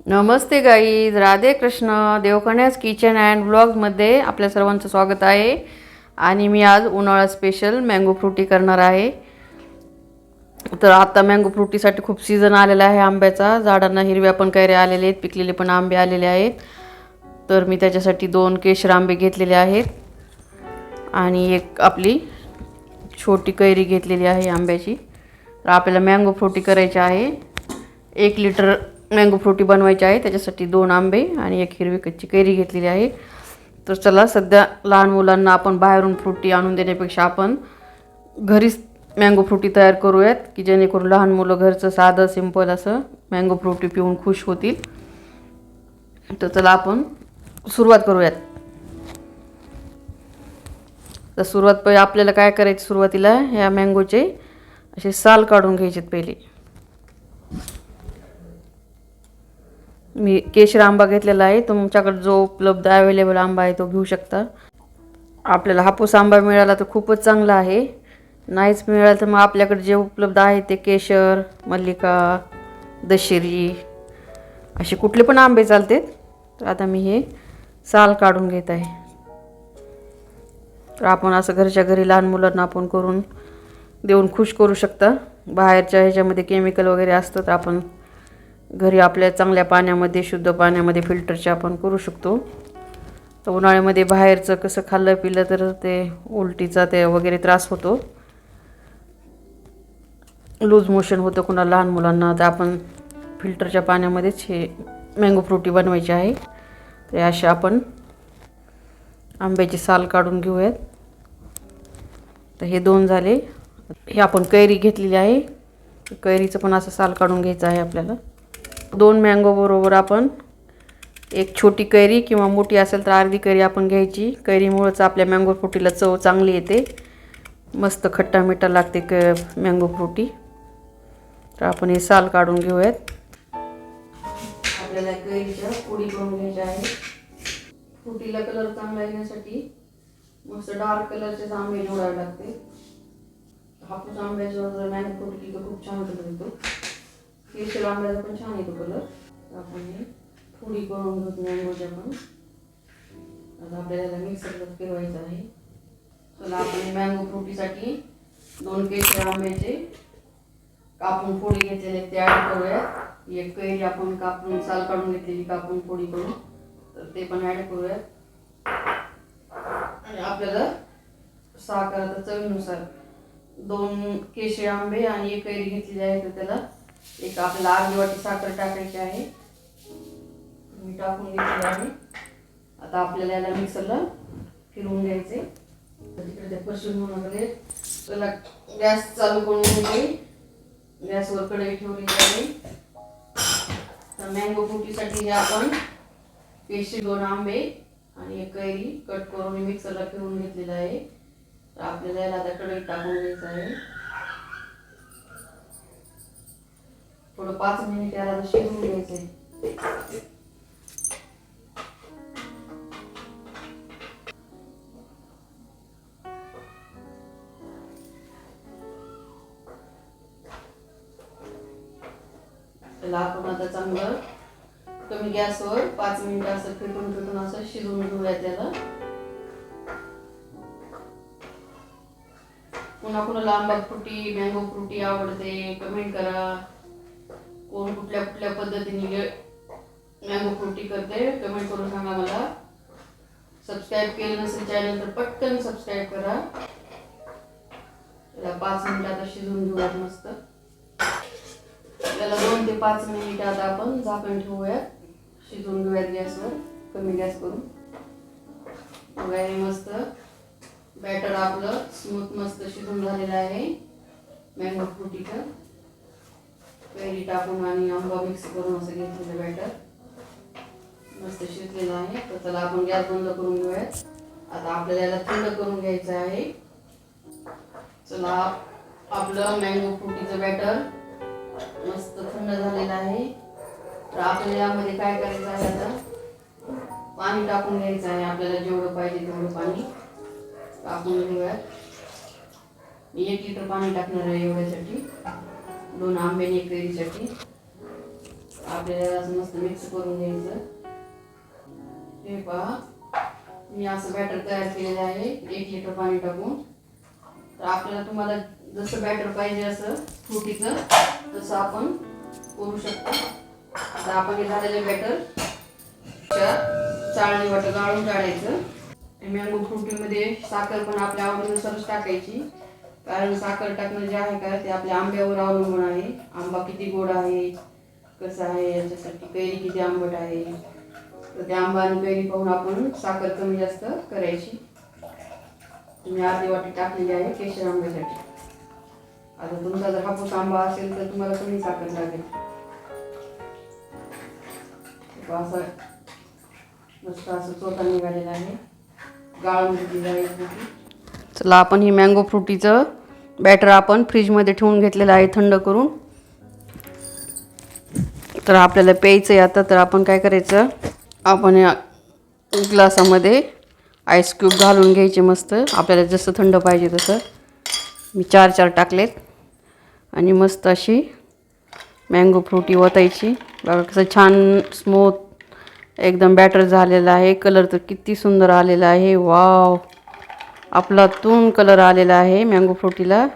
Namaste guys, Radhe Krishna. Devkanya's kitchen and ब्लॉग्समध्ये आपल्या सर्वांचं स्वागत आहे. आणि मी आज उन्हाळा स्पेशल मँगो फ्रुटी करणार आहे. तर आता मँगो फ्रुटीसाठी खूप सीझन आलेला आहे आंब्याचा. झाडांना हिरव्या पण कैऱ्या आलेल्या आहेत, पिकलेले पण आंबे आलेले आहेत. तर मी त्याच्यासाठी 2 केशर आंबे घेतलेले आहेत आणि एक आपली छोटी कैरी घेतलेली आहे आंब्याची. तर आपल्याला मँगो फ्रुटी करायची आहे. 1 लिटर मँगो फ्रुटी बनवायची आहे. त्याच्यासाठी 2 आंबे आणि 1 हिरवी कच्ची कैरी घेतलेली आहे. तर चला, सध्या लहान मुलांना आपण बाहेरून फ्रुटी आणून देण्यापेक्षा आपण घरीच मँगो फ्रुटी तयार करूयात, की जेणेकरून लहान मुलं घरचं साधं सिंपल असं मँगो फ्रुटी पिऊन खुश होतील. तर चला आपण सुरुवात करूयात. तर सुरुवात पहिले आपल्याला काय करायचं, सुरुवातीला ह्या मँगोचे असे साल काढून घ्यायचे. पहिले मी केशर आंबा घेतलेला आहे. तुमच्याकडे जो उपलब्ध अवेलेबल आंबा आहे तो घेऊ शकता. आपल्याला हापूस आंबा मिळाला तर खूपच चांगला आहे. नाहीच मिळाला तर मग आपल्याकडे जे उपलब्ध आहे ते केशर, मल्लिका, दशेरी असे कुठले पण आंबे चालते. तर आता मी हे साल काढून घेत आहे. तर आपण असं घरच्या घरी लहान मुलांना आपण करून देऊन खुश करू शकता. बाहेरच्या ह्याच्यामध्ये केमिकल वगैरे असतं, तर आपण घरी आपल्या चांगल्या पाण्यामध्ये, शुद्ध पाण्यामध्ये फिल्टरचे आपण करू शकतो. तर उन्हाळ्यामध्ये बाहेरचं कसं खाल्लं पिलं तर ते उलटीचा ते वगैरे त्रास होतो, लूज मोशन होतं कुणाला लहान मुलांना. तर आपण फिल्टरच्या पाण्यामध्येच हे मँगो फ्रुटी बनवायची आहे. तर असे आपण आंब्याची साल काढून घेऊयात. तर हे 2 झाले. हे आपण कैरी घेतलेली आहे. कैरीचं पण असं साल काढून घ्यायचं आहे आपल्याला. 2 मँगो बरोबर आपण 1 छोटी कैरी किंवा मोठी असेल तर अर्धी कैरी आपण घ्यायची. कैरीमुळंच आपल्या मँगो फ्रुटीला चव चांगली येते, मस्त खट्टा मिठा लागते मँगो फ्रुटी. तर आपण हे साल काढून घेऊयात. आपल्याला कैरीच्या फोडी करून घ्यायच्या आहे. फ्रुटीला कलर चांगला येण्यासाठी मस्त डार्क कलरचे आंबे निवडावे लागते. हापूस आंब्याचा मँगो फ्रुटी तर खूप छान कलर येतो. केशर आंब्याचा पण छान येतो कलर. आपण हे फोडी करून घेतो मँगोच्या पण. आता आपल्याला मिक्सरला फिरवायचं आहे. चला, आपण मँगो फ्रुटीसाठी 2 केशर आंब्याचे कापून फोडी घेतलेले ते ॲड करूयात. 1 कैरी आपण कापून साल काढून घेतलेली कापून फोडी करून, तर ते पण ॲड करूयात. आणि आपल्याला साखर आता चवीनुसार 2 केशर आंबे आणि 1 कैरी घेतलेली आहे. तर त्याला आपल्याला अर्धी वाटी साखर टाकायची आहे. मी टाकून घेतलेली आहे. आता आपल्याला याला मिक्सरला फिरवून घ्यायचे. तिकडे ते पसून होणार. त्याला गॅस चालू करून घ्यायचे. गॅसवर कढई ठेवली आहे. तर मँगो फ्रुटीसाठी हे आपण केशर 2 आंबे आणि 1 कैरी कट करून मिक्सरला फिरवून घेतलेलं आहे. तर आपल्याला याला आता कढईत टाकून घ्यायचं आहे. थोडं 5 मिनिट याला शिजवून घ्यायचं आहे. त्याला आपण आता चांगलं कमी गॅसवर 5 मिनिटं असं फेटून असं शिजवून घेऊया त्याला. पुन्हा कुणाला आंबा फ्रुटी, मँगो फ्रुटी आवडते कमेंट करा. कोण कुठल्या कुठल्या पद्धतीने मँगो फ्रुटी करते कमेंट करून सांगा मला. सबस्क्राईब केलं नसेल चॅनल तर पटकन सबस्क्राईब करा. त्याला 5 मिनिटं आता शिजवून घेऊयात मस्त. त्याला 2 ते 5 मिनिट आता आपण झाकण ठेवूयात. शिजवून घेऊयात गॅसवर, कमी गॅस करून. बघा, मस्त बॅटर आपलं स्मूथ मस्त शिजून झालेलं आहे मँगो फ्रुटीचं. कैरी टाकून आणि आंबा मिक्स करून असं घेतलेलं बॅटर मस्त शिजलेलं आहे. तर चला आपण गॅस बंद करून घेऊयात. आता आपल्याला याला थंड करून घ्यायचं आहे. चला, आपलं मँगो फ्रुटीचं बॅटर मस्त थंड झालेलं आहे. तर आपल्याला यामध्ये काय करायचं आहे, आता पाणी टाकून घ्यायचं आहे. आपल्याला जेवढं पाहिजे तेवढं पाणी टाकून घेऊयात. मी 1 लिटर पाणी टाकणार आहे एवढ्यासाठी, 2 आंबे आणि 1 कैरीसाठी. आपल्याला असं मस्त मिक्स करून घ्यायचं. हे पहा, मी असं बॅटर तयार केलेलं आहे 1 लिटर पाणी टाकून. तर आपल्याला तुम्हाला जसं बॅटर पाहिजे असं फ्रुटीचं तसं आपण करू शकतो. आता आपण हे झालेलं बॅटर चाळणी वाटं गाळून काढायचं. मँगो फ्रुटीमध्ये साखर पण आपल्या आवडीनुसारच टाकायची, कारण साखर टाकणं जे आहे का ते आपल्या आंब्यावर अवलंबून आहे. आंबा किती गोड आहे, कसं आहे, याच्यासाठी कैरी किती आंबट आहे. तर त्या आंबा आणि कैरी पाहून आपण साखर कमी जास्त करायची. तुम्ही अर्धी वाटी टाकलेली आहे केशर आंब्यासाठी. आता तुमचा जर हापूस आंबा असेल तर तुम्हाला कमी साखर लागेल. असं मस्त असं चोथा निघालेला आहे, गाळून घेतलेलं आहे. चला, आपण ही मँगो फ्रुटीचं बॅटर आपण फ्रीजमध्ये ठेवून घेतलेलं आहे थंड करून. तर आपल्याला प्यायचं आहे आता. तर आपण काय करायचं, आपण या ग्लासामध्ये आईस क्यूब घालून घ्यायचे मस्त, आपल्याला जसं थंड पाहिजे तसं. मी 4 टाकलेत आणि मस्त अशी मँगो फ्रुटी ओतायची. बघा कसं छान स्मूथ एकदम बॅटर झालेलं आहे. कलर तर किती सुंदर आलेला आहे. वाव, अफलातून कलर आलेला आहे मँगो फ्रुटीला.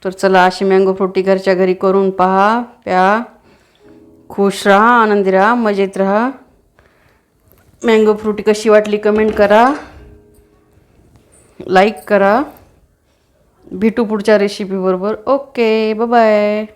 तर चला, अशी मँगो फ्रुटी घरच्या घरी करून पहा, प्या, खुश राहा, आनंदी राहा, मजेत राहा. मँगो फ्रुटी कशी वाटली कमेंट करा, लाईक करा. भेटू पुढच्या रेसिपी बरोबर. Okay, bye bye.